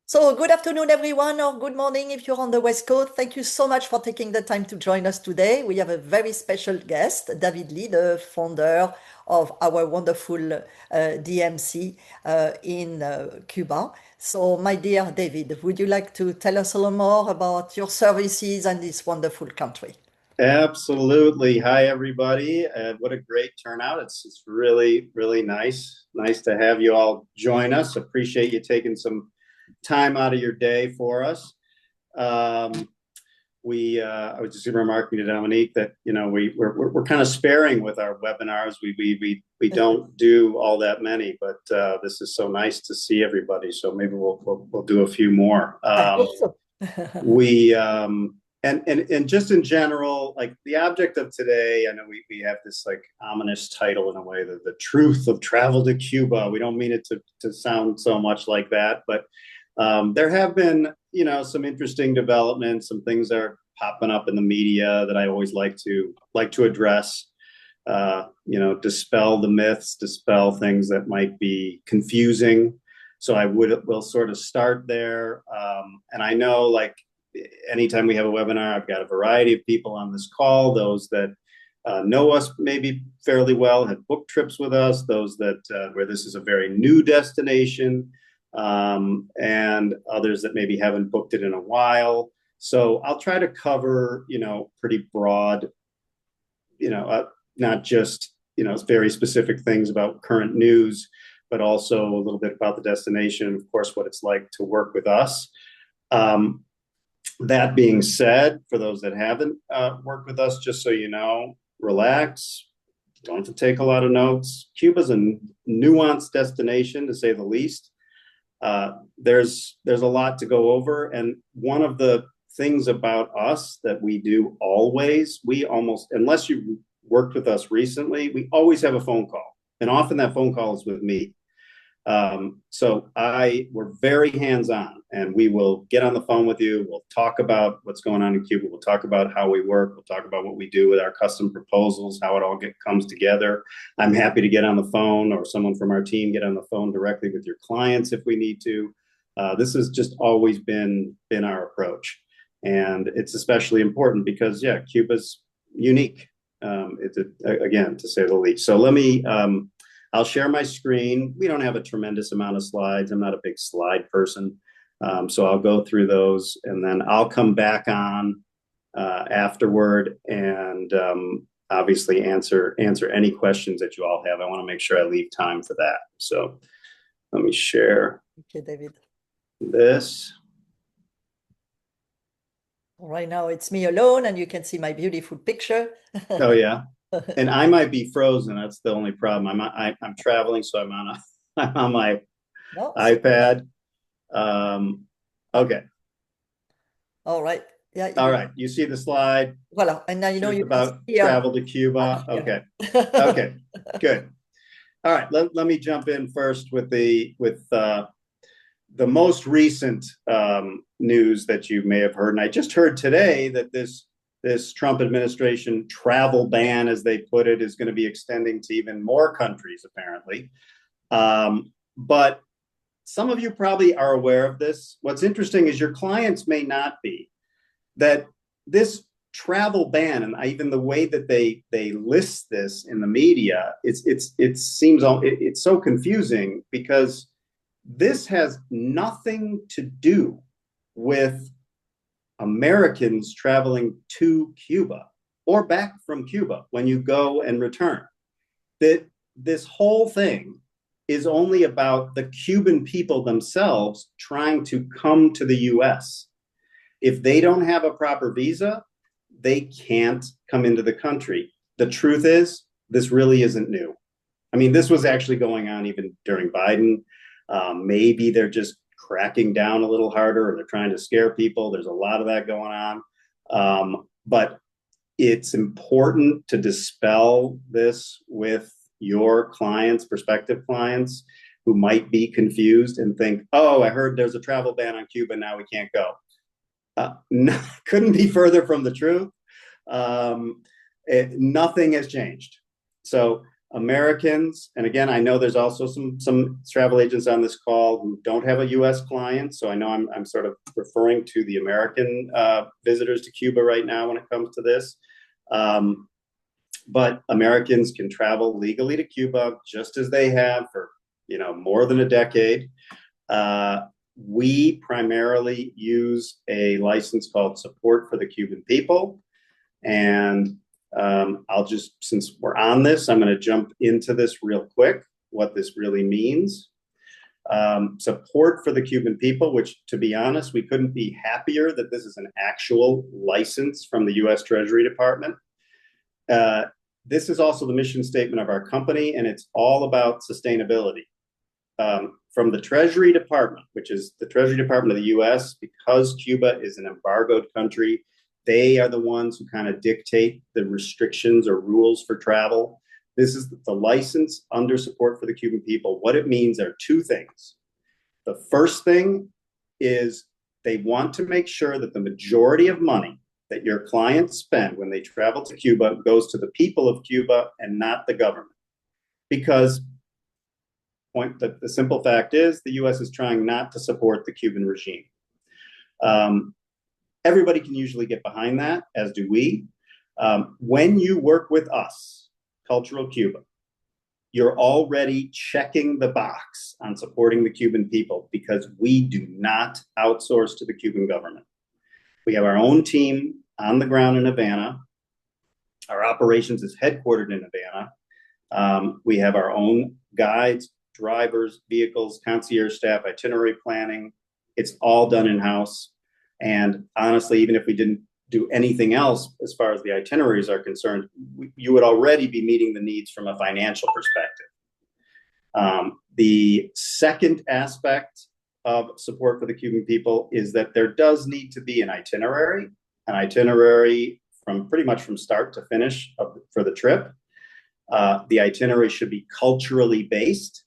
So, good afternoon, everyone, or good morning if you're on the West Coast. Thank you so much for taking the time to join us today. We have a very special guest, David Lee, the founder of our wonderful DMC in Cuba. So, my dear David, would you like to tell us a little more about your services and this wonderful country? Absolutely. Hi, everybody. What a great turnout. It's really, really nice. Nice to have you all join us. Appreciate you taking some time out of your day for us. Um, I was just remarking to Dominique that, we're kind of sparing with our webinars. We don't do all that many, but this is so nice to see everybody. So maybe we'll do a few more. I hope so. We and just in general, like the object of today, I know we have this like ominous title in a way, the truth of travel to Cuba. We don't mean it to sound so much like that, but there have been, some interesting developments, some things that are popping up in the media that I always like to address. Dispel the myths, dispel things that might be confusing. So will sort of start there. And I know, like, anytime we have a webinar, I've got a variety of people on this call, those that know us maybe fairly well, have booked trips with us, those that where this is a very new destination, and others that maybe haven't booked it in a while. So I'll try to cover, pretty broad, not just, very specific things about current news, but also a little bit about the destination, of course, what it's like to work with us. That being said, for those that haven't worked with us, just so you know, relax. Don't have to take a lot of notes. Cuba's a nuanced destination, to say the least. There's a lot to go over, and one of the things about us that we do always, we almost, unless you worked with us recently, we always have a phone call, and often that phone call is with me. We're very hands-on, and we will get on the phone with you. We'll talk about what's going on in Cuba. We'll talk about how we work. We'll talk about what we do with our custom proposals, how it all comes together. I'm happy to get on the phone, or someone from our team get on the phone directly with your clients if we need to. This has just always been our approach, and it's especially important because, yeah, Cuba's unique. Again, to say the least. So let me. I'll share my screen. We don't have a tremendous amount of slides. I'm not a big slide person. So I'll go through those, and then I'll come back on afterward, and obviously answer any questions that you all have. I want to make sure I leave time for that. So let me share Okay, David. this. Right now it's me alone, and you can see my beautiful picture. Oh, yeah. And I might be frozen. That's the only problem. I'm traveling, so I'm on my No? iPad. Okay. All right. Yeah, All right. You see the slide. Voilà. And now Truth you can about see travel to I'm Cuba. here. Okay. Okay. Good. All right. Let me jump in first with the most recent news that you may have heard. And I just heard today that this Trump administration travel ban, as they put it, is going to be extending to even more countries, apparently. But some of you probably are aware of this. What's interesting is your clients may not be. That this travel ban, and even the way that they list this in the media, it's so confusing because this has nothing to do with Americans traveling to Cuba or back from Cuba when you go and return. That this whole thing is only about the Cuban people themselves trying to come to the US. If they don't have a proper visa, they can't come into the country. The truth is, this really isn't new. I mean, this was actually going on even during Biden. Maybe they're just cracking down a little harder, or they're trying to scare people. There's a lot of that going on. But it's important to dispel this with your clients, prospective clients, who might be confused and think, oh, I heard there's a travel ban on Cuba, now we can't go. No, couldn't be further from the truth. Nothing has changed. So Americans, and again, I know there's also some travel agents on this call who don't have a U.S. client, so I know I'm sort of referring to the American visitors to Cuba right now when it comes to this. Um, but Americans can travel legally to Cuba just as they have for more than a decade. Uh, we primarily use a license called Support for the Cuban People, and since we're on this, I'm going to jump into this real quick, what this really means. Support for the Cuban people, which, to be honest, we couldn't be happier that this is an actual license from the U.S. Treasury Department. This is also the mission statement of our company, and it's all about sustainability. From the Treasury Department, which is the Treasury Department of the U.S., because Cuba is an embargoed country, they are the ones who kind of dictate the restrictions or rules for travel. This is the license under Support for the Cuban People. What it means are two things. The first thing is they want to make sure that the majority of money that your clients spend when they travel to Cuba goes to the people of Cuba and not the government. Because the simple fact is the U.S. is trying not to support the Cuban regime. Everybody can usually get behind that, as do we. When you work with us, Cultural Cuba, you're already checking the box on supporting the Cuban people because we do not outsource to the Cuban government. We have our own team on the ground in Havana. Our operations is headquartered in Havana. We have our own guides, drivers, vehicles, concierge staff, itinerary planning. It's all done in-house. And honestly, even if we didn't do anything else as far as the itineraries are concerned, you would already be meeting the needs from a financial perspective. The second aspect of support for the Cuban people is that there does need to be an itinerary from pretty much from start to finish for the trip. The itinerary should be culturally based,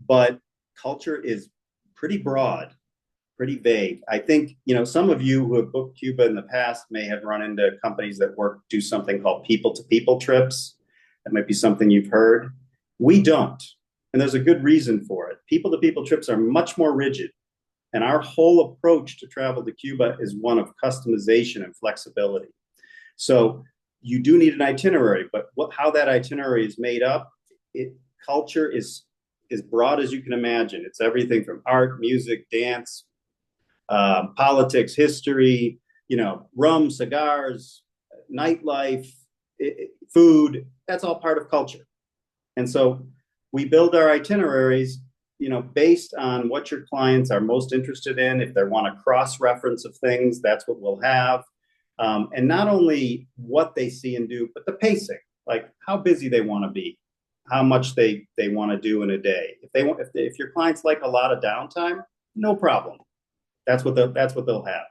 but culture is pretty broad, pretty vague. I think, some of you who have booked Cuba in the past may have run into companies that do something called people-to-people trips. That might be something you've heard. We don't, and there's a good reason for it. People-to-people trips are much more rigid, and our whole approach to travel to Cuba is one of customization and flexibility. So you do need an itinerary, but how that itinerary is made up, culture is as broad as you can imagine. It's everything from art, music, dance, politics, history, rum, cigars, nightlife, food. That's all part of culture. And so we build our itineraries, based on what your clients are most interested in. If they want a cross-reference of things, that's what we'll have. And not only what they see and do, but the pacing, like how busy they want to be, how much they want to do in a day. If your clients like a lot of downtime, no problem. That's what they'll have.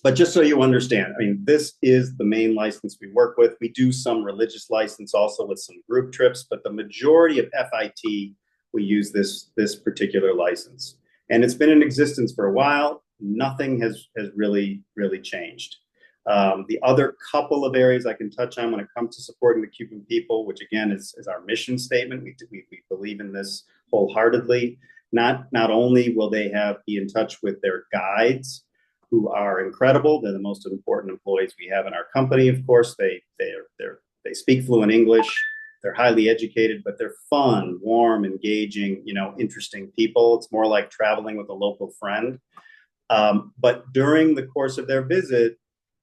But just so you understand, this is the main license we work with. We do some religious license also with some group trips, but the majority of FIT, we use this particular license. And it's been in existence for a while. Nothing has really, really changed. The other couple of areas I can touch on when it comes to supporting the Cuban people, which again is our mission statement. We believe in this wholeheartedly. Not only will they be in touch with their guides, who are incredible. They're the most important employees we have in our company. Of course, they speak fluent English. They're highly educated, but they're fun, warm, engaging, interesting people. It's more like traveling with a local friend. But during the course of their visit,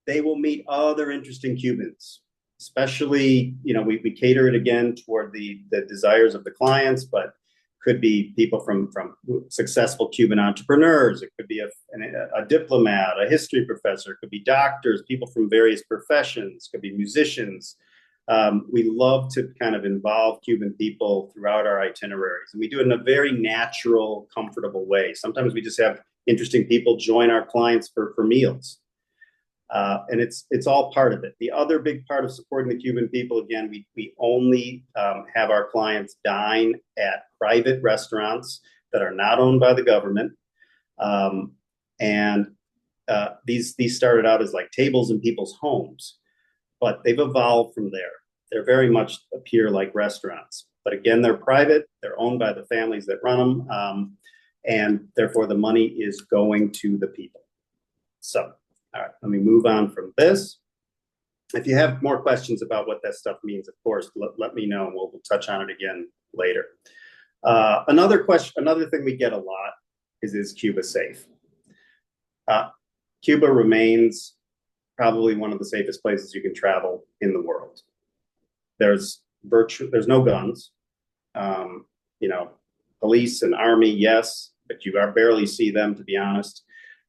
they will meet other interesting Cubans. Especially, we cater it again toward the desires of the clients, but could be people from successful Cuban entrepreneurs. It could be a diplomat, a history professor. It could be doctors, people from various professions. It could be musicians. We love to kind of involve Cuban people throughout our itineraries, and we do it in a very natural, comfortable way. Sometimes we just have interesting people join our clients for meals. And it's all part of it. The other big part of supporting the Cuban people, again, we only have our clients dine at private restaurants that are not owned by the government. And these started out as like tables in people's homes, but they've evolved from there. They're very much appear like restaurants, but again, they're private. They're owned by the families that run them, and therefore the money is going to the people. So, all right, let me move on from this. If you have more questions about what that stuff means, of course, let me know, and we'll touch on it again later. Another thing we get a lot is Cuba safe? Cuba remains probably one of the safest places you can travel in the world. There's no guns. Um, you know, police and army, yes, but you barely see them, to be honest.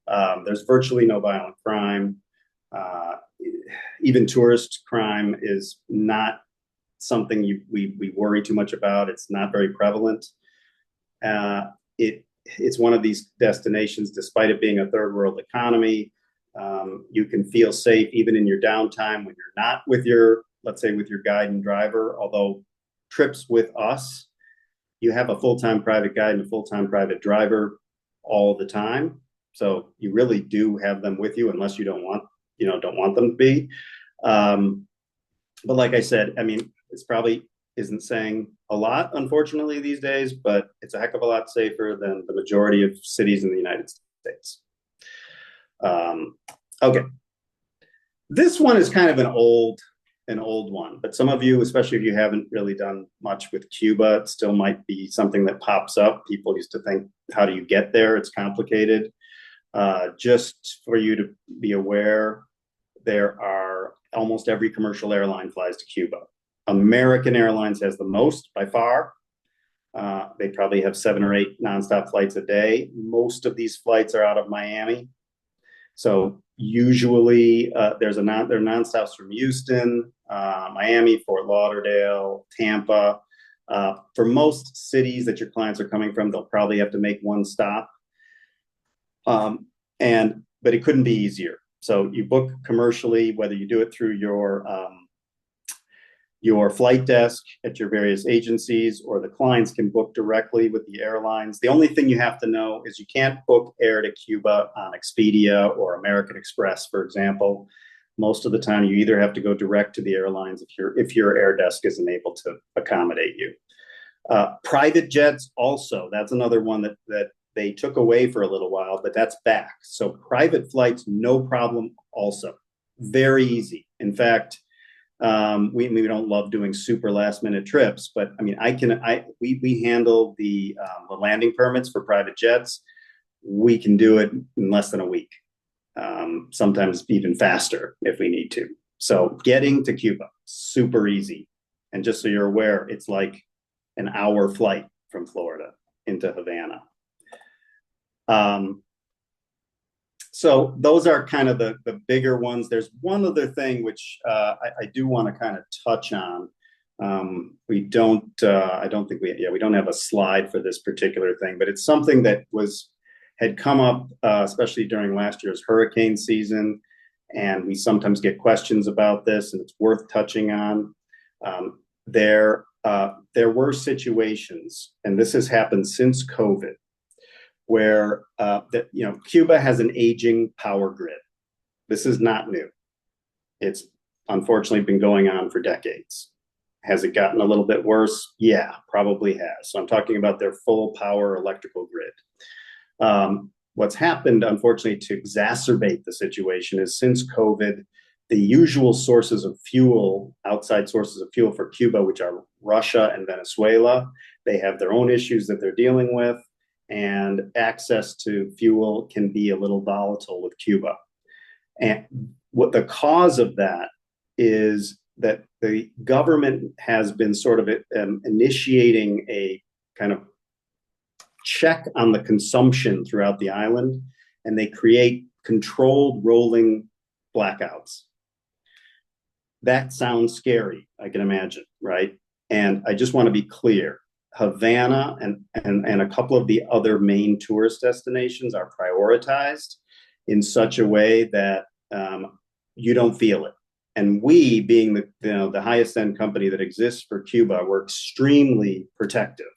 There's virtually no violent crime. Uh, Even tourist crime is not something we worry too much about. It's not very prevalent. Uh, it's one of these destinations, despite it being a third world economy. You can feel safe even in your downtime when you're not with your, let's say, with your guide and driver. Although trips with us, you have a full-time private guide and a full-time private driver all the time. So you really do have them with you, unless you don't want them to be. But like I said, I mean, it's probably isn't saying a lot, unfortunately, these days, but it's a heck of a lot safer than the majority of cities in the United States. Okay, this one is kind of an old one, but some of you, especially if you haven't really done much with Cuba, it still might be something that pops up. People used to think, how do you get there? It's complicated. Just for you to be aware, there are almost every commercial airline flies to Cuba. American Airlines has the most by far. They probably have 7 or 8 nonstop flights a day. Most of these flights are out of Miami. So usually there are nonstops from Houston, Miami, Fort Lauderdale, Tampa. For most cities that your clients are coming from, they'll probably have to make one stop. But it couldn't be easier. So you book commercially, whether you do it through your flight desk at your various agencies, or the clients can book directly with the airlines. The only thing you have to know is you can't book air to Cuba on Expedia or American Express, for example. Most of the time, you either have to go direct to the airlines if your air desk isn't able to accommodate you. Private jets also, that's another one that they took away for a little while, but that's back. So private flights, no problem also. Very easy. In fact, we don't love doing super last minute trips, but I mean, we handle the landing permits for private jets. We can do it in less than a week, sometimes even faster if we need to. So getting to Cuba, super easy. And just so you're aware, it's like an hour flight from Florida into Havana. So those are kind of the bigger ones. There's one other thing which I do want to kind of touch on. I don't think we don't have a slide for this particular thing, but it's something that had come up, especially during last year's hurricane season. And we sometimes get questions about this, and it's worth touching on. There were situations, and this has happened since COVID, where Cuba has an aging power grid. This is not new. It's unfortunately been going on for decades. Has it gotten a little bit worse? Yeah, probably has. So I'm talking about their full power electrical grid. What's happened, unfortunately, to exacerbate the situation is since COVID, the usual sources of fuel, outside sources of fuel for Cuba, which are Russia and Venezuela, they have their own issues that they're dealing with. And access to fuel can be a little volatile with Cuba. And what the cause of that is that the government has been sort of initiating a kind of check on the consumption throughout the island, and they create controlled rolling blackouts. That sounds scary, I can imagine, right? And I just want to be clear. Havana and a couple of the other main tourist destinations are prioritized in such a way that you don't feel it. And we, being the highest end company that exists for Cuba, we're extremely protective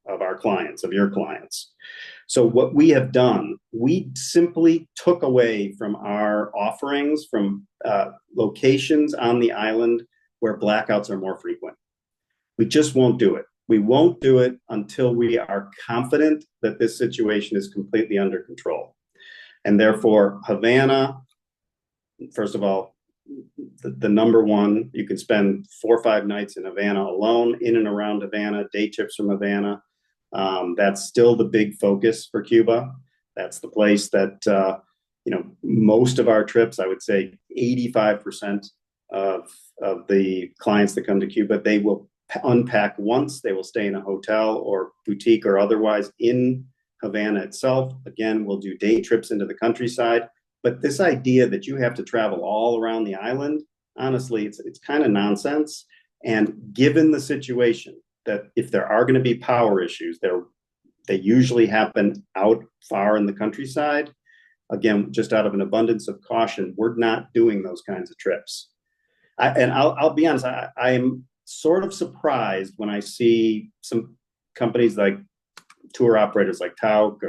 of our clients, of your clients. So what we have done, we simply took away from our offerings from locations on the island where blackouts are more frequent. We just won't do it. We won't do it until we are confident that this situation is completely under control. And therefore, Havana, first of all, the number one, you can spend 4 or 5 nights in Havana alone, in and around Havana, day trips from Havana. That's still the big focus for Cuba. That's the place that, most of our trips, I would say 85% of the clients that come to Cuba, they will unpack once. They will stay in a hotel or boutique or otherwise in Havana itself. Again, we'll do day trips into the countryside. But this idea that you have to travel all around the island, honestly, it's kind of nonsense. And given the situation that if there are going to be power issues, they usually happen out far in the countryside. Again, just out of an abundance of caution, we're not doing those kinds of trips. I'll be honest, I am sort of surprised when I see some companies like tour operators like Tauk,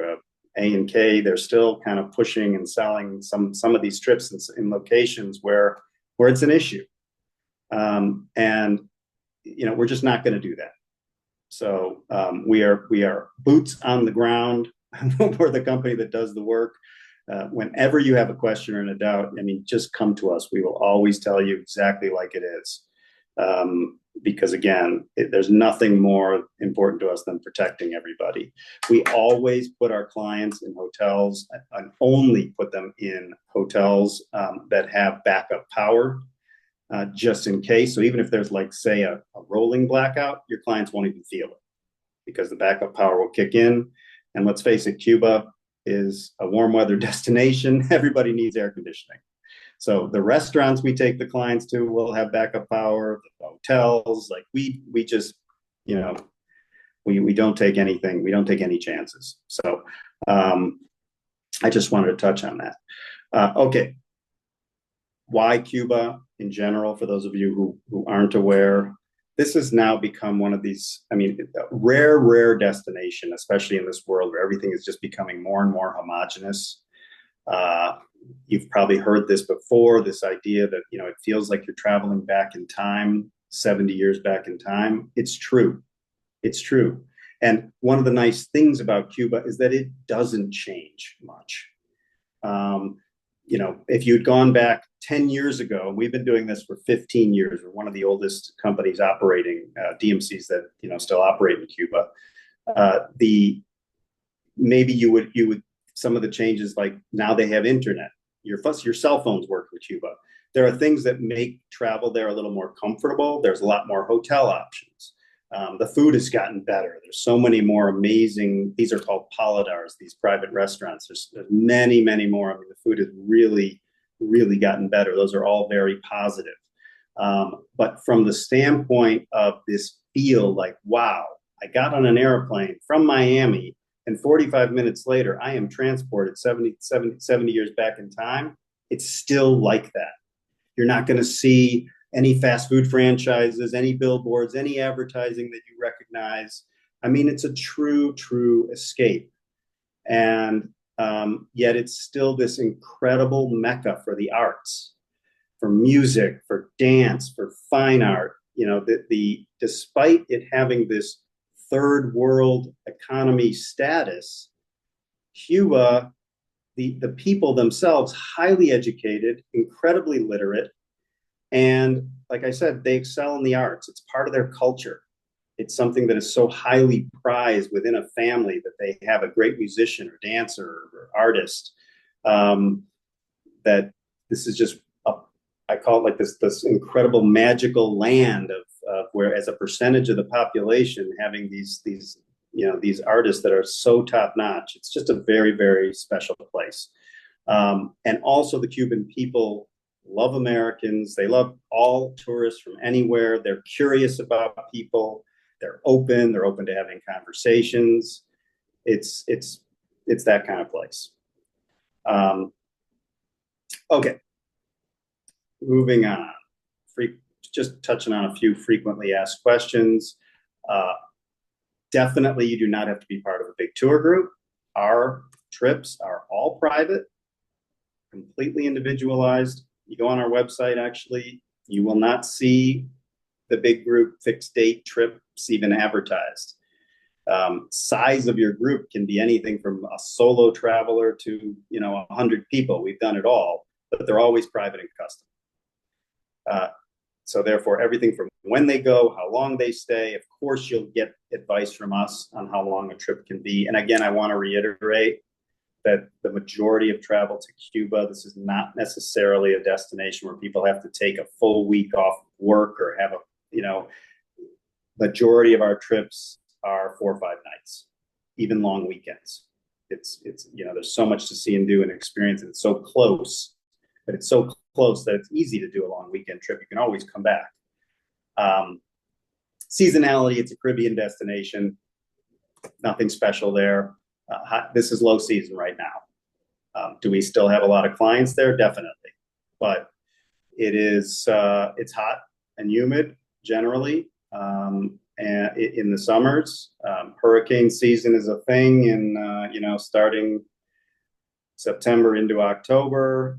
A&K, they're still kind of pushing and selling some of these trips in locations where it's an issue. And we're just not going to do that. So we are boots on the ground. We're the company that does the work. Whenever you have a question or a doubt, just come to us. We will always tell you exactly like it is. Because again, there's nothing more important to us than protecting everybody. We always put our clients in hotels and only put them in hotels that have backup power, just in case. So even if there's say a rolling blackout, your clients won't even feel it because the backup power will kick in. And let's face it, Cuba is a warm weather destination. Everybody needs air conditioning. So the restaurants we take the clients to will have backup power. The hotels, we just, we don't take anything. We don't take any chances. So I just wanted to touch on that. Okay. Why Cuba in general, for those of you who aren't aware, this has now become one of these, rare destination, especially in this world where everything is just becoming more and more homogenous. You've probably heard this before, this idea that, it feels like you're traveling back in time, 70 years back in time. It's true. It's true. And one of the nice things about Cuba is that it doesn't change much. If you'd gone back 10 years ago, we've been doing this for 15 years. We're one of the oldest companies operating, DMCs that, still operate in Cuba. Maybe you would, some of the changes, like now they have internet, your cell phones work in Cuba. There are things that make travel there a little more comfortable. There's a lot more hotel options. The food has gotten better. There's so many more amazing, these are called paladars, these private restaurants. There's many, many more. The food has really, really gotten better. Those are all very positive. But from the standpoint of this feel like, wow, I got on an airplane from Miami and 45 minutes later, I am transported 70 years back in time. It's still like that. You're not going to see any fast food franchises, any billboards, any advertising that you recognize. It's a true escape. And yet it's still this incredible mecca for the arts, for music, for dance, for fine art. Despite it having this third world economy status, Cuba, the people themselves, highly educated, incredibly literate, and like I said, they excel in the arts. It's part of their culture. It's something that is so highly prized within a family that they have a great musician or dancer or artist, that this is just, I call it like this incredible magical land of where, as a percentage of the population, having these artists that are so top notch. It's just a very, very special place. And also the Cuban people love Americans. They love all tourists from anywhere. They're curious about people. They're open to having conversations. It's that kind of place. Okay, moving on. Just touching on a few frequently asked questions. Definitely, you do not have to be part of a big tour group. Our trips are all private, completely individualized. You go on our website, actually, you will not see the big group fixed date trips even advertised. Size of your group can be anything from a solo traveler to 100 people. We've done it all, but they're always private and custom. So therefore, everything from when they go, how long they stay. Of course, you'll get advice from us on how long a trip can be. And again, I want to reiterate that the majority of travel to Cuba, this is not necessarily a destination where people have to take a full week off work or have majority of our trips are 4 or 5 nights, even long weekends. It's there's so much to see and do and experience, and it's so close, but it's so close that it's easy to do a long weekend trip. You can always come back. Seasonality, it's a Caribbean destination, nothing special there. This is low season right now. Do we still have a lot of clients there? Definitely, but it's hot and humid generally. And in the summers, hurricane season is a thing, and starting September into October,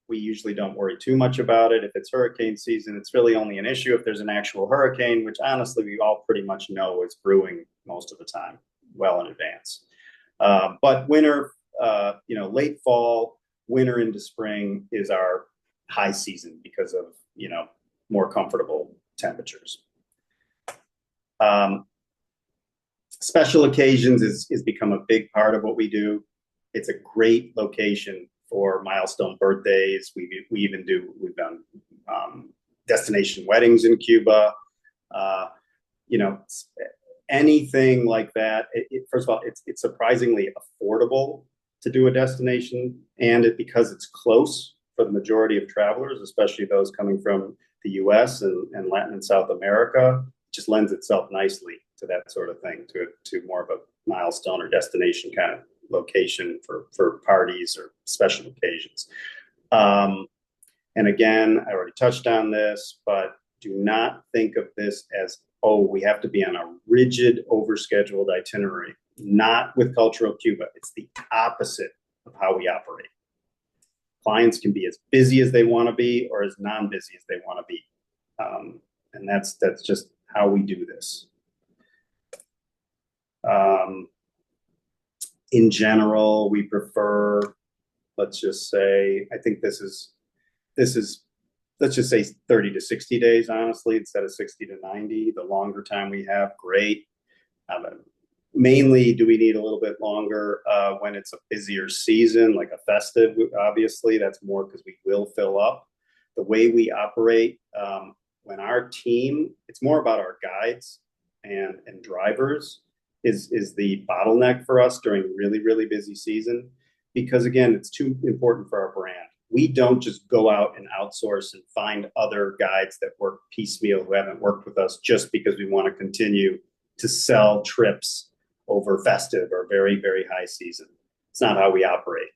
we usually don't worry too much about it. If it's hurricane season, it's really only an issue if there's an actual hurricane, which honestly we all pretty much know is brewing most of the time, well in advance. But winter, late fall, winter into spring is our high season because of more comfortable temperatures. Special occasions is become a big part of what we do. It's a great location for milestone birthdays. We've done destination weddings in Cuba. Anything like that. First of all, it's surprisingly affordable to do a destination, and because it's close for the majority of travelers, especially those coming from the U.S. and Latin and South America, just lends itself nicely to that sort of thing, to more of a milestone or destination kind of location for parties or special occasions. And again, I already touched on this, but do not think of this as, we have to be on a rigid, overscheduled itinerary. Not with Cultural Cuba. It's the opposite of how we operate. Clients can be as busy as they want to be or as non-busy as they want to be. And that's just how we do this. In general, we prefer, let's just say, I think this is, let's just say 30 to 60 days, honestly, instead of 60 to 90. The longer time we have, great. Mainly, do we need a little bit longer when it's a busier season, like a festive? Obviously, that's more because we will fill up. The way we operate, when our team, it's more about our guides and drivers is the bottleneck for us during really, really busy season. Because again, it's too important for our brand. We don't just go out and outsource and find other guides that work piecemeal who haven't worked with us just because we want to continue to sell trips over festive or very, very high season. It's not how we operate.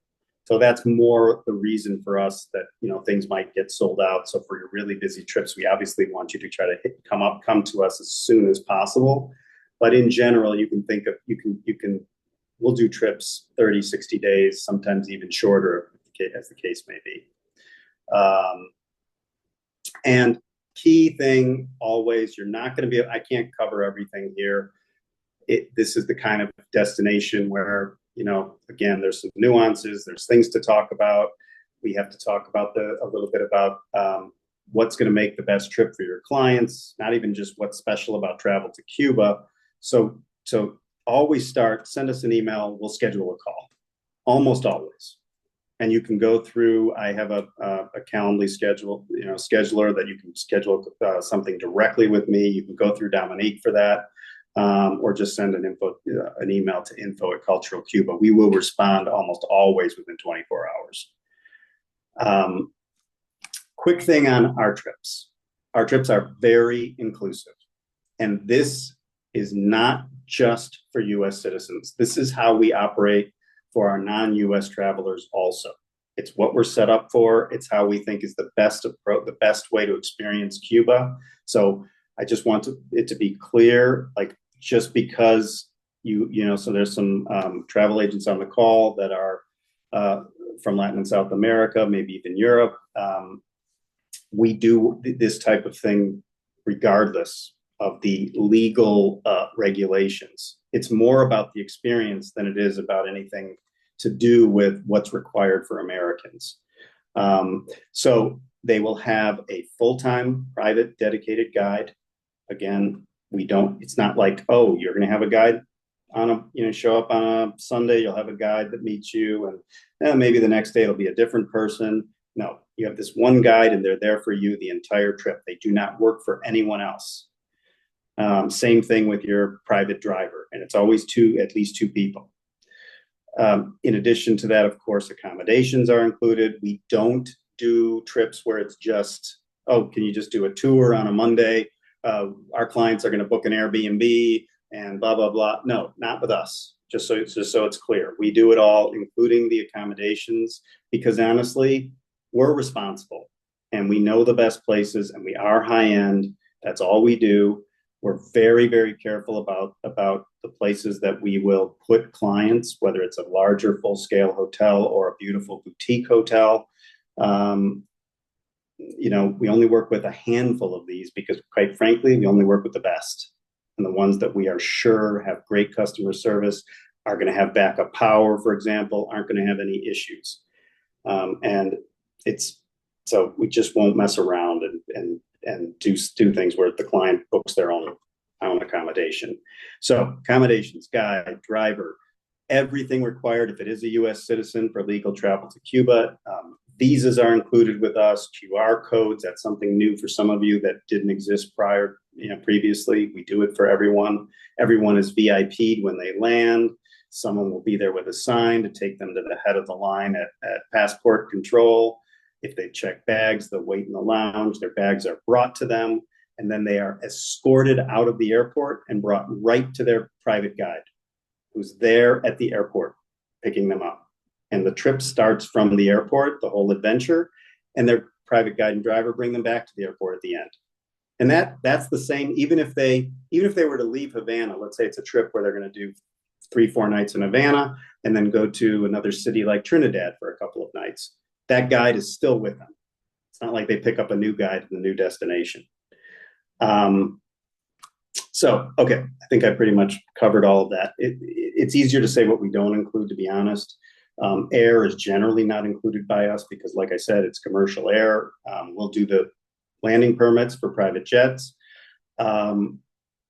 So that's more the reason for us that, things might get sold out. So for your really busy trips, we obviously want you to try to come to us as soon as possible. But in general, you can think of, we'll do trips 30, 60 days, sometimes even shorter as the case may be. And key thing always, you're not going to be, I can't cover everything here. This is the kind of destination where, again, there's some nuances, there's things to talk about. We have to talk about a little bit about what's going to make the best trip for your clients, not even just what's special about travel to Cuba. So always send us an email, we'll schedule a call, almost always. And you can go through, I have a Calendly scheduler that you can schedule something directly with me. You can go through Dominique for that. Or just send an email to info@Cultural Cuba. We will respond almost always within 24 hours. Quick thing on our trips. Our trips are very inclusive. And this is not just for U.S. citizens. This is how we operate for our non-U.S. travelers also. It's what we're set up for. It's how we think is the best way to experience Cuba. So I just want it to be clear, just because so there's some travel agents on the call that are from Latin and South America, maybe even Europe. We do this type of thing regardless of the legal regulations. It's more about the experience than it is about anything to do with what's required for Americans. So they will have a full-time private dedicated guide. Again, it's not like, oh, you're going to have a guide show up on a Sunday, you'll have a guide that meets you, and maybe the next day it'll be a different person. No, you have this one guide and they're there for you the entire trip. They do not work for anyone else. Same thing with your private driver, and it's always at least two people. In addition to that, of course, accommodations are included. We don't do trips where it's just, oh, can you just do a tour on a Monday? Our clients are going to book an Airbnb and blah, blah, blah. No, not with us. Just so it's clear. We do it all, including the accommodations, because honestly, we're responsible and we know the best places and we are high end. That's all we do. We're very, very careful about the places that we will put clients, whether it's a larger full-scale hotel or a beautiful boutique hotel. We only work with a handful of these because, quite frankly, we only work with the best. And the ones that we are sure have great customer service, are going to have backup power, for example, aren't going to have any issues. So we just won't mess around and do things where the client books their own accommodation. So accommodations, guide, driver, everything required if it is a U.S. citizen for legal travel to Cuba. Visas are included with us, QR codes. That's something new for some of you that didn't exist previously. We do it for everyone. Everyone is VIP'd when they land. Someone will be there with a sign to take them to the head of the line at passport control. If they check bags, they'll wait in the lounge. Their bags are brought to them, and then they are escorted out of the airport and brought right to their private guide, who's there at the airport picking them up. And the trip starts from the airport, the whole adventure, and their private guide and driver bring them back to the airport at the end. And that's the same, even if they were to leave Havana. Let's say it's a trip where they're going to do 3-4 nights in Havana and then go to another city like Trinidad for a couple of nights. That guide is still with them. It's not like they pick up a new guide in the new destination. Okay, I think I pretty much covered all of that. It's easier to say what we don't include, to be honest. Air is generally not included by us because, like I said, it's commercial air. We'll do the landing permits for private jets.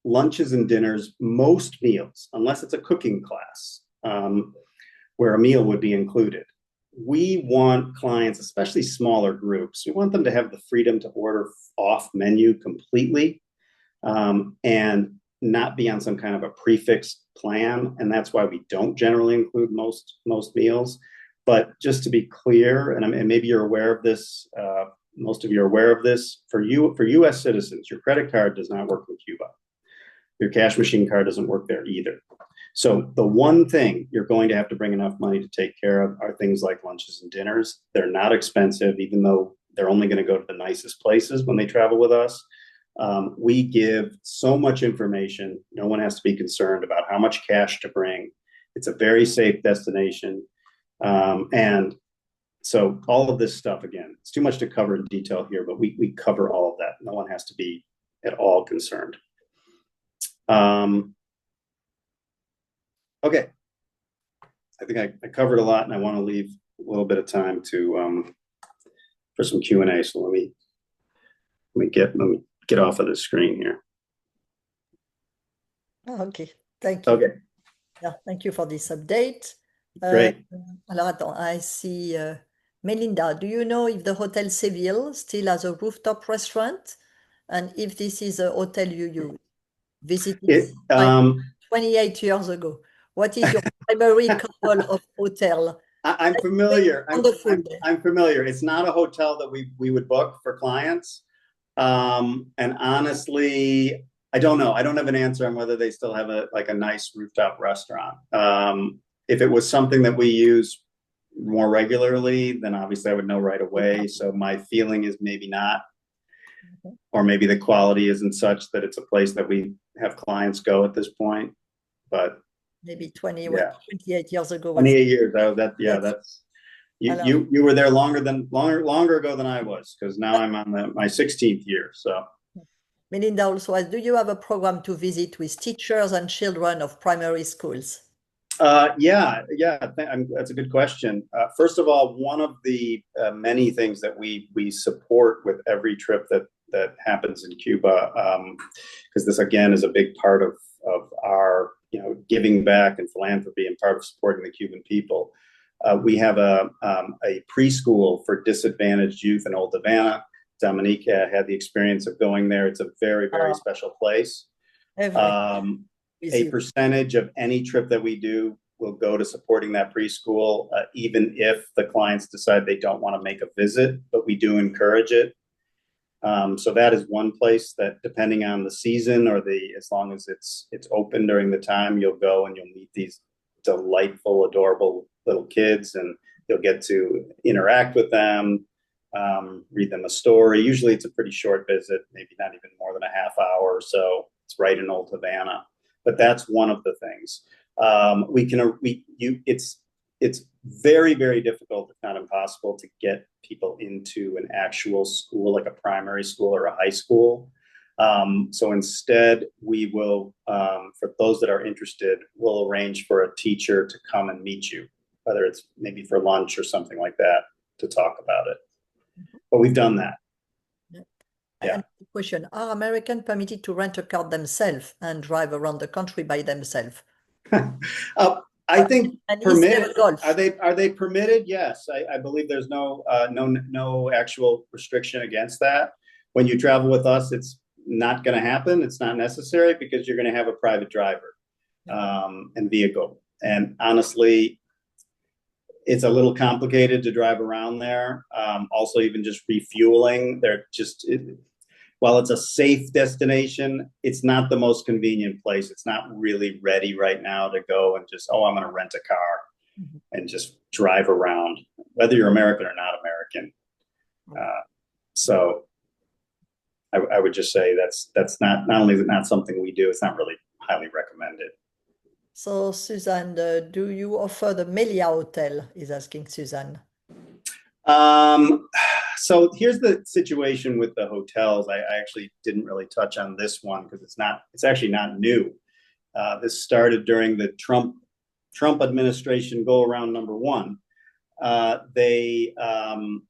Lunches and dinners, most meals, unless it's a cooking class, where a meal would be included. We want clients, especially smaller groups, we want them to have the freedom to order off menu completely, and not be on some kind of a prefixed plan. And that's why we don't generally include most meals. But just to be clear, and maybe you're aware of this, most of you are aware of this, for U.S. citizens, your credit card does not work in Cuba. Your cash machine card doesn't work there either. So the one thing you're going to have to bring enough money to take care of are things like lunches and dinners. They're not expensive, even though they're only going to go to the nicest places when they travel with us. We give so much information. No one has to be concerned about how much cash to bring. It's a very safe destination. And so all of this stuff, again, it's too much to cover in detail here, but we cover all of that. No one has to be at all concerned. Okay. I think I covered a lot, and I want to leave a little bit of time for some Q&A. So let me get off of the screen here. Okay, thank you. Okay. Yeah, thank you for this update. Great. Alors, attends, I see Melinda. Do you know if the Hotel Seville still has a rooftop restaurant? And if this is a hotel you visited 28 years ago? What is your primary couple of hotel? I'm familiar. Wonderful. I'm familiar. It's not a hotel that we would book for clients. And honestly, I don't know. I don't have an answer on whether they still have a nice rooftop restaurant. If it was something that we use more regularly, then obviously I would know right away. So my feeling is maybe not, or maybe the quality isn't such that it's a place that we have clients go at this point. But maybe 28 years ago. 28 years. That's you were there longer ago than I was, because now I'm on my 16th year. So Melinda also asks, do you have a program to visit with teachers and children of primary schools? Yeah. That's a good question. First of all, one of the many things that we support with every trip that happens in Cuba, because this again is a big part of our giving back and philanthropy and part of supporting the Cuban people. We have a preschool for disadvantaged youth in Old Havana. Dominique had the experience of going there. It's a very Oh, special place. every Um, with a you. percentage of any trip that we do will go to supporting that preschool, even if the clients decide they don't want to make a visit, but we do encourage it. So that is one place that, depending on the season or as long as it's open during the time, you'll go and you'll meet these delightful, adorable little kids, and you'll get to interact with them, read them a story. Usually, it's a pretty short visit, maybe not even more than a half hour or so. It's right in Old Havana, but that's one of the things. It's very difficult, if not impossible, to get people into an actual school, like a primary school or a high school. So instead, we will, for those that are interested, we'll arrange for a teacher to come and meet you, whether it's maybe for lunch or something like that, to talk about it. But we've done that. Yeah. Yeah. And question, are Americans permitted to rent a car themselves and drive around the country by themselves? uh, I think And is there a permitted. Are golf? they permitted? Yes, I believe there's no actual restriction against that. When you travel with us, it's not going to happen. It's not necessary because you're going to have a private driver Yeah. and vehicle. And honestly, it's a little complicated to drive around there. Also, even just refueling, while it's a safe destination, it's not the most convenient place. It's not really ready right now to go and just, oh, I'm going to rent a car Mhm. and just drive around, whether you're American or not American. Okay. Uh, so I would just say that's not only is it not something we do, it's not really highly recommended. So, Suzanne, do you offer the Melia Hotel? Is asking Suzanne. Um, so here's the situation with the hotels. I actually didn't really touch on this one because it's actually not new. This started during the Trump administration go around number one. Uh, they um,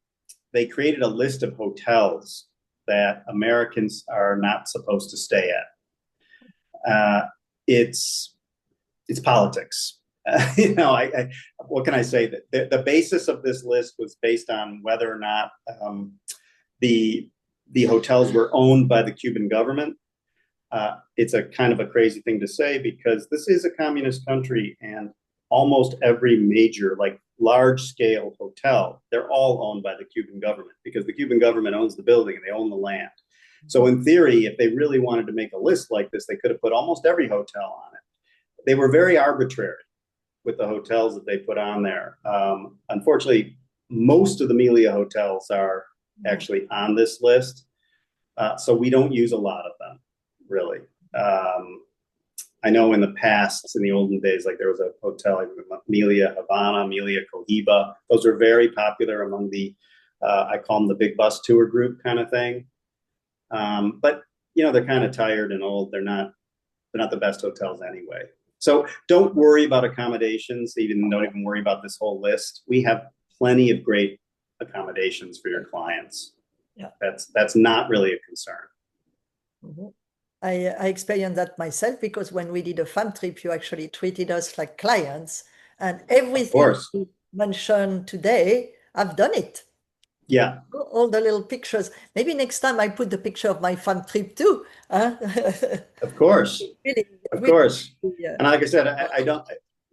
they created a list of hotels that Americans are not supposed to stay at. It's politics. What can I say? That the basis of this list was based on whether or not the the hotels were owned by the Cuban government. It's a kind of a crazy thing to say because this is a communist country, and almost every major, like large scale hotel, they're all owned by the Cuban government because the Cuban government owns the building and they own the land. So in theory, if they really wanted to make a list like this, they could have put almost every hotel on it. They were very arbitrary with the hotels that they put on there. Unfortunately, most of the Melia hotels are actually on this list, so we don't use a lot of them, really. I know in the past, in the olden days, like there was a hotel like Melia Havana, Melia Cohiba. Those are very popular among I call them the big bus tour group kind of thing. But they're kind of tired and old. They're not the best hotels anyway. So don't worry about accommodations. Don't even worry about this whole list. We have plenty of great accommodations for your clients. Yeah. That's not really a concern. Mhm. I experienced that myself because when we did a fun trip, you actually treated us like clients, and Of everything course. you mentioned today, I've done it. Yeah, All the little pictures. Maybe next time I put the picture of my fun trip too. Huh? of course. Really, Of really, course. yeah. And like I said, I don't,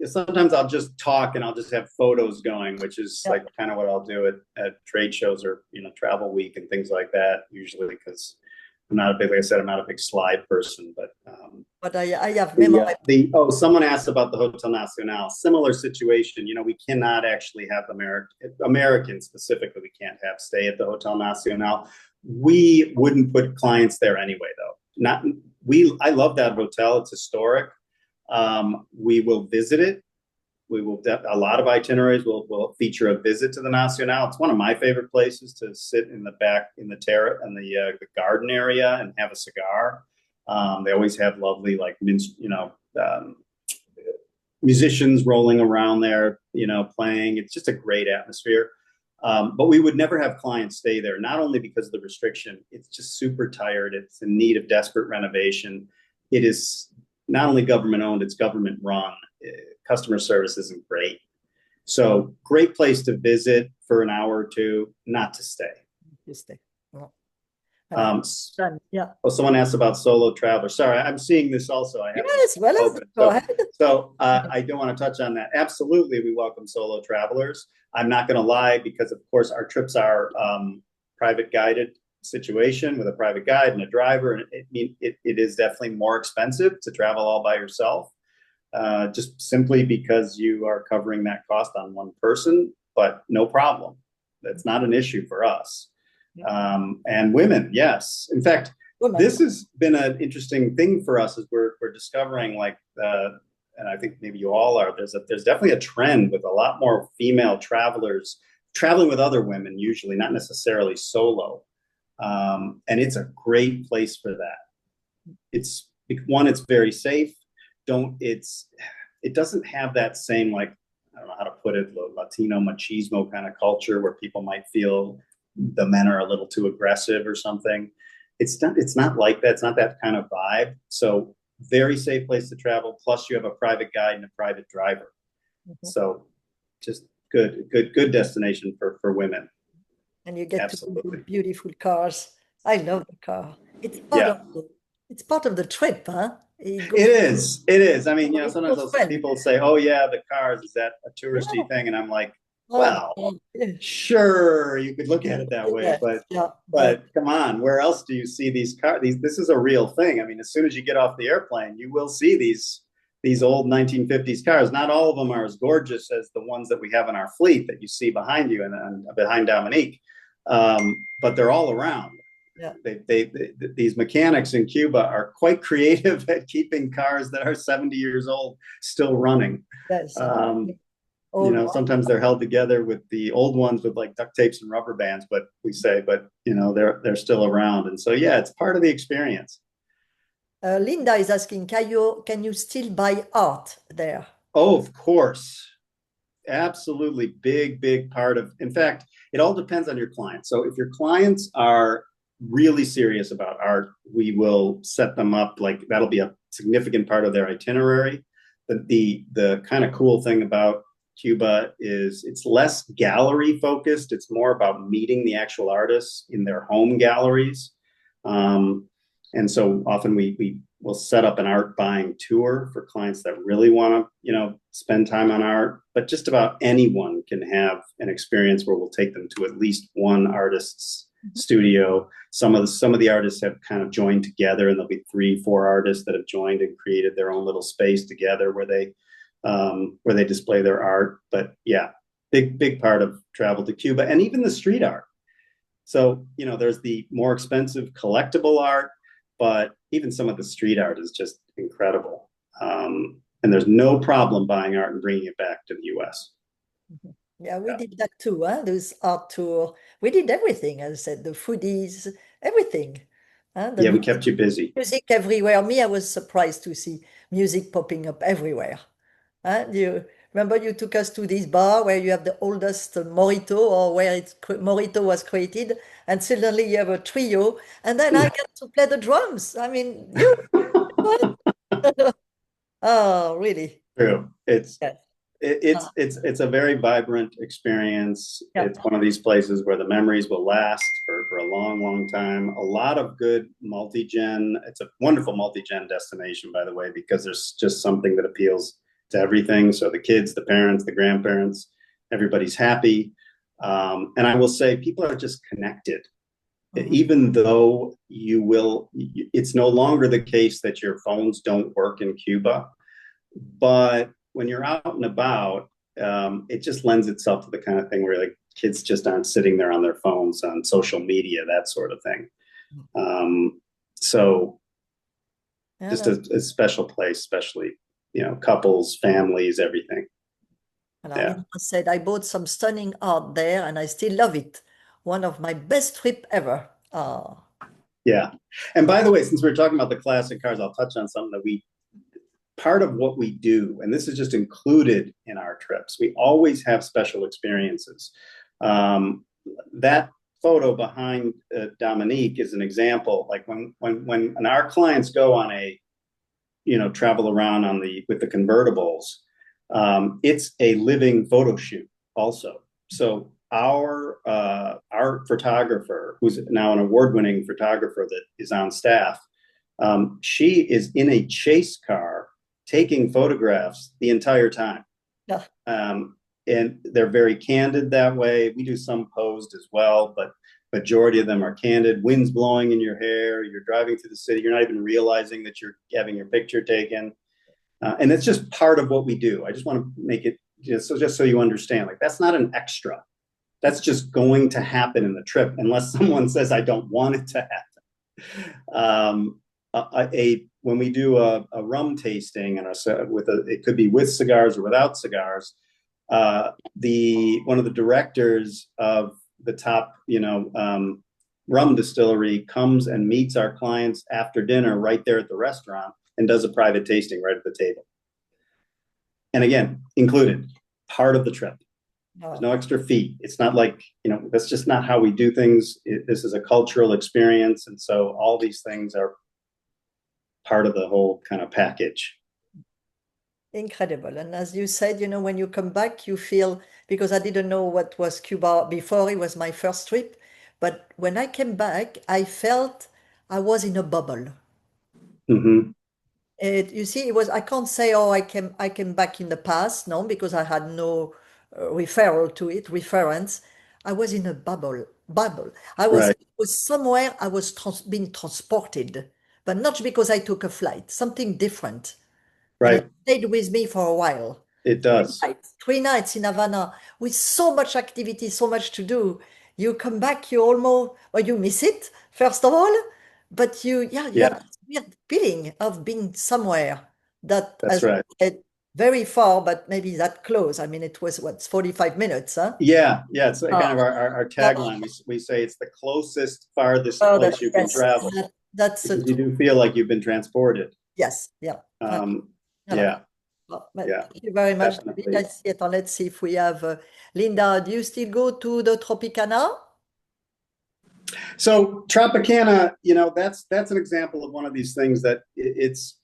sometimes I'll just talk and I'll just have photos going, which is Yeah. like kind of what I'll do at trade shows or, travel week and things like that, usually because like I said, I'm not a big slide person, but But I have memorized. someone asked about the Hotel Nacional. Similar situation. We cannot actually have Americans specifically. We can't have stay at the Hotel Nacional. We wouldn't put clients there anyway, though. Not we. I love that hotel. It's historic. We will visit it, We will a lot of itineraries will feature a visit to the Nacional. It's one of my favorite places to sit in the back in the terrace and the garden area and have a cigar. They always have lovely like musicians rolling around there, playing. It's just a great atmosphere. But we would never have clients stay there, not only because of the restriction, it's just super tired. It's in need of desperate renovation. It is not only government owned, it's government run. Customer service isn't great. So great place to visit for an hour or two, not to stay. You stay. Oh, Um, yeah. oh, someone asked about solo traveler. Sorry, I'm seeing this also. I have Yes, well, open. go ahead. So I do want to touch on that. Absolutely, we welcome solo travelers. I'm not going to lie because, of course, our trips are private guided situation with a private guide and a driver, and it is definitely more expensive to travel all by yourself, just simply because you are covering that cost on one person. But no problem, that's not an issue for us. And women, yes. In fact, Woman. this has been an interesting thing for us as we're discovering and I think maybe you all are. There's definitely a trend with a lot more female travelers traveling with other women, usually not necessarily solo, and it's a great place for that. It's one, it's very safe. It doesn't have that same, like, I don't know how to put it, Latino machismo kind of culture where people might feel the men are a little too aggressive or something. It's not like that. It's not that kind of vibe. So very safe place to travel. Plus you have a private guide and a private driver. Mm-hmm. So just good destination for women. And you get to Absolutely. beautiful cars. I love the car. It's part of Yeah. the trip, huh? It It goes is. It is. I mean, it sometimes goes well. people say, "Oh yeah, the cars, is that a Yeah. touristy thing?" And I'm like, Oh, "Well, yeah. sure, you could look at it that way, Yes, yeah, but but come on, where else do you see these cars? This is a real thing. I mean, as soon as you get off the airplane, you will see these old 1950s cars. Not all of them are as gorgeous as the ones that we have in our fleet that you see behind you and behind Dominique, but they're all around. yeah, These mechanics in Cuba are quite creative at keeping cars that are 70 years old still running. yes. Um, Old one. sometimes they're held together with the old ones with like duct tapes and rubber bands, but they're still around. And so, yeah, it's part of the experience. Linda is asking, can you still buy art there? Oh, of course. Absolutely. Big part of, in fact, it all depends on your clients. So if your clients are really serious about art, we will set them up, like that'll be a significant part of their itinerary. But the kind of cool thing about Cuba is it's less gallery focused. It's more about meeting the actual artists in their home galleries. Um, and so often we will set up an art buying tour for clients that really want to, spend time on art. But just about anyone can have an experience where we'll take them to at least one artist's studio. Some of the artists have kind of joined together, and there'll be 3-4 artists that have joined and created their own little space together where they display their art. But yeah, big part of travel to Cuba, and even the street art. So there's the more expensive collectible art, but even some of the street art is just incredible. And there's no problem buying art and bringing it back to the U.S. Mhm. Yeah, we Yeah, did that too, huh? Those art tour. We did everything, as I said, the foodies, everything. Huh? The yeah, we kept you busy. music everywhere. Me, I was surprised to see music popping up everywhere. Huh? You remember you took us to this bar where you have the oldest Morito, or where Morito was created, and suddenly you have a trio, and then I get to play the drums. I mean, you what? Oh, really? True. Yes. It's a very vibrant experience. Yeah. It's one of these places where the memories will last for a long time. A lot of good multi-gen. It's a wonderful multi-gen destination, by the way, because there's just something that appeals to everything. So the kids, the parents, the grandparents, everybody's happy. And I will say people are just connected. Mhm. Even though it's no longer the case that your phones don't work in Cuba, but when you're out and about, it just lends itself to the kind of thing where like kids just aren't sitting there on their phones on social media, that sort of thing. So Yeah, just a special place, especially couples, families, everything. And I Yeah. mean, I said I bought some stunning art there, and I still love it. One of my best trip ever. Yeah. And by the way, since we're talking about the classic cars, I'll touch on something that part of what we do, and this is just included in our trips, we always have special experiences. That photo behind Dominique is an example. Like when our clients go on a travel around on the with the convertibles, it's a living photo shoot also. So our photographer, who's now an award-winning photographer that is on staff, she is in a chase car taking photographs the entire time. Yeah. Um, and they're very candid that way. We do some posed as well, but majority of them are candid. Wind's blowing in your hair. You're driving through the city. You're not even realizing that you're having your picture taken. And it's just part of what we do. I just want to make it just so you understand. Like that's not an extra. That's just going to happen in the trip, unless someone says I don't want it to happen. When we do a rum tasting and it could be with cigars or without cigars. The one of the directors of the top rum distillery comes and meets our clients after dinner right there at the restaurant and does a private tasting right at the table. And again, included, part of the trip. There's no extra fee. It's not like, that's just not how we do things. This is a cultural experience. And so all these things are part of the whole kind of package. Incredible. And as you said, when you come back, you feel, because I didn't know what was Cuba before, it was my first trip. But when I came back, I felt I was in a bubble. Mm-hmm. You see, I can't say, oh, I came back in the past, no, because I had no referral to it, reference. I was in a bubble. I was, Right. it was somewhere I was being transported, but not because I took a flight, something different. And it Right. stayed with me for a while. It Three does. nights, 3 nights in Havana with so much activity, so much to do. You come back, you almost, or you miss it, first of all, but you have Yeah, this weird feeling of being somewhere that, that's as you right. said, very far, but maybe that close. I mean, it was what, 45 minutes, huh? Yeah, yeah. It's Oh, kind of our tagline. We say it's the closest, farthest oh, place you can yes, travel that's because you true. do feel like you've been transported. Yes, yeah. Um, Voilà. yeah, Well, yeah, thank you very much, David. I definitely. see it. Let's see if we have Linda. Do you still go to the Tropicana? So Tropicana, that's an example of one of these things that it's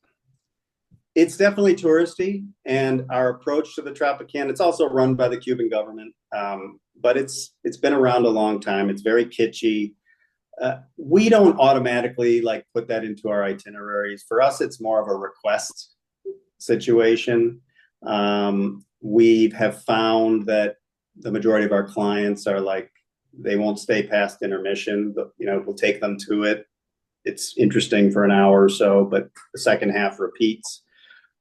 definitely touristy, and our approach to the Tropicana, it's also run by the Cuban government, but it's been around a long time. It's very kitschy. We don't automatically like put that into our itineraries. For us, it's more of a request situation. We have found that the majority of our clients are like, they won't stay past intermission, but we'll take them to it. It's interesting for an hour or so, but the second half repeats.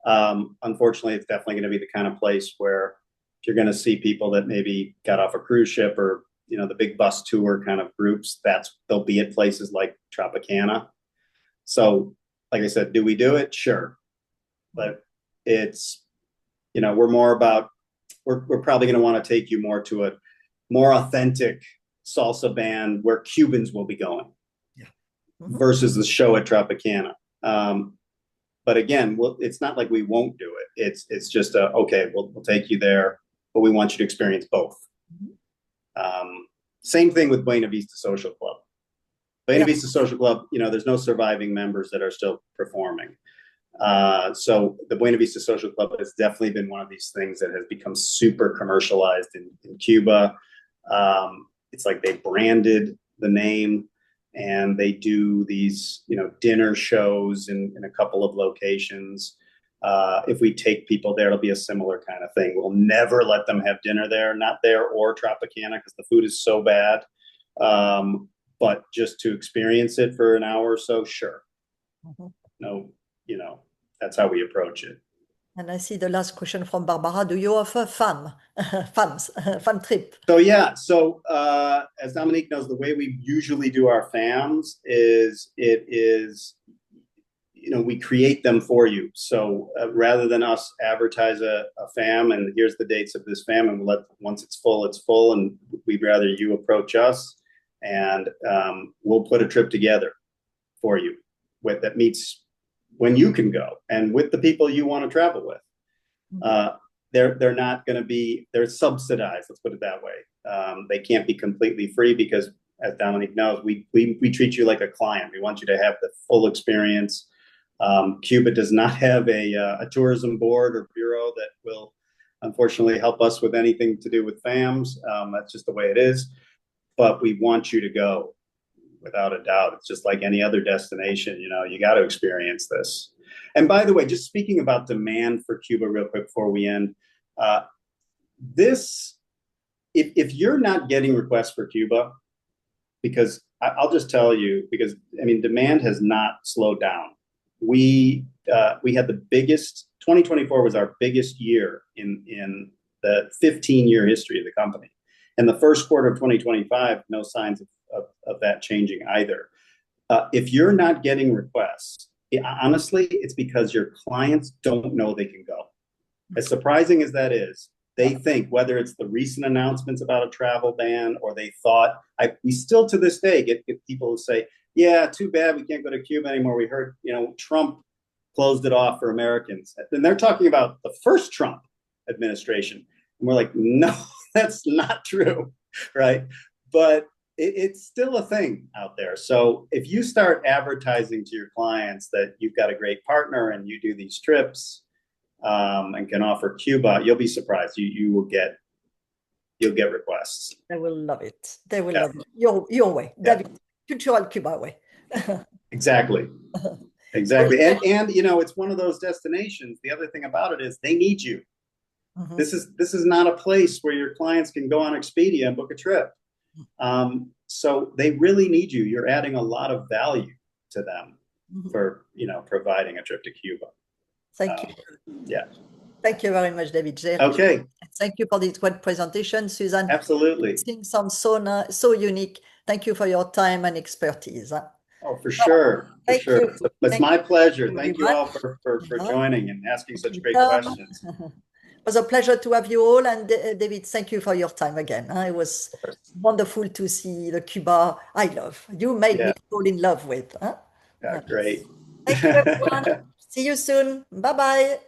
Unfortunately, it's definitely going to be the kind of place where if you're going to see people that maybe got off a cruise ship or the big bus tour kind of groups, they'll be at places like Tropicana. So, like I said, do we do it? Sure, but it's we're more about we're probably going to want to take you more to a more authentic salsa band where Cubans will be going Yeah. Mhm. versus the show at Tropicana. But again, it's not like we won't do it. It's just okay. We'll take you there, but we want you to experience both. Mhm. Um, Same thing with Buena Vista Social Club. Buena Yeah. Vista Social Club, there's no surviving members that are still performing. So the Buena Vista Social Club has definitely been one of these things that has become super commercialized in Cuba. It's like they branded the name, and they do these, dinner shows in a couple of locations. If we take people there, it'll be a similar kind of thing. We'll never let them have dinner there, not there or Tropicana, because the food is so bad. But just to experience it for an hour or so, sure. Mhm. No, that's how we approach it. And I see the last question from Barbara. Do you offer fam trip? So yeah, as Dominique knows, the way we usually do our FAMs is we create them for you. So rather than us advertise a FAM and here's the dates of this FAM and once it's full, and we'd rather you approach us and we'll put a trip together for you that meets when you can go and with the people you want to travel with. They're not going to be, they're subsidized. Let's put it that way. They can't be completely free because, as Dominique knows, we treat you like a client. We want you to have the full experience. Cuba does not have a tourism board or bureau that will unfortunately help us with anything to do with FAMs. That's just the way it is. But we want you to go without a doubt. It's just like any other destination. You got to experience this. And by the way, just speaking about demand for Cuba real quick before we end, if you're not getting requests for Cuba, because I'll just tell you, because demand has not slowed down. We had the biggest, 2024 was our biggest year in the 15-year history of the company. And the first quarter of 2025, no signs of that changing either. If you're not getting requests, honestly, it's because your clients don't know they can go. As surprising as that is, they think, whether it's the recent announcements about a travel ban or they thought, we still to this day get people who say, yeah, too bad we can't go to Cuba anymore. We heard, Trump closed it off for Americans. And they're talking about the first Trump administration. And we're like, no, that's not true, right? But it's still a thing out there. So if you start advertising to your clients that you've got a great partner and you do these trips and can offer Cuba, you'll be surprised. You'll get requests. They will love it. They will love it. Your way, David, Cultural Cuba way. Exactly. Exactly. And it's one of those destinations. The other thing about it is they need you. Mm-hmm. This is not a place where your clients can go on Expedia and book a trip. So they really need you. You're adding a lot of value to them for, providing a trip to Cuba. Thank you. Yeah. Thank you very much, David. Okay. Thank you for this great presentation, Susan. Absolutely. Things sound so unique. Thank you for your time and expertise. Oh, for sure. Thank you. It's my pleasure. Thank you all for joining and asking such great questions. It was a pleasure to have you all. And David, thank you for your time again. It was wonderful to see the Cuba I love. You made me fall in love with. Yeah, great. Thank you, everyone. See you soon. Bye-bye.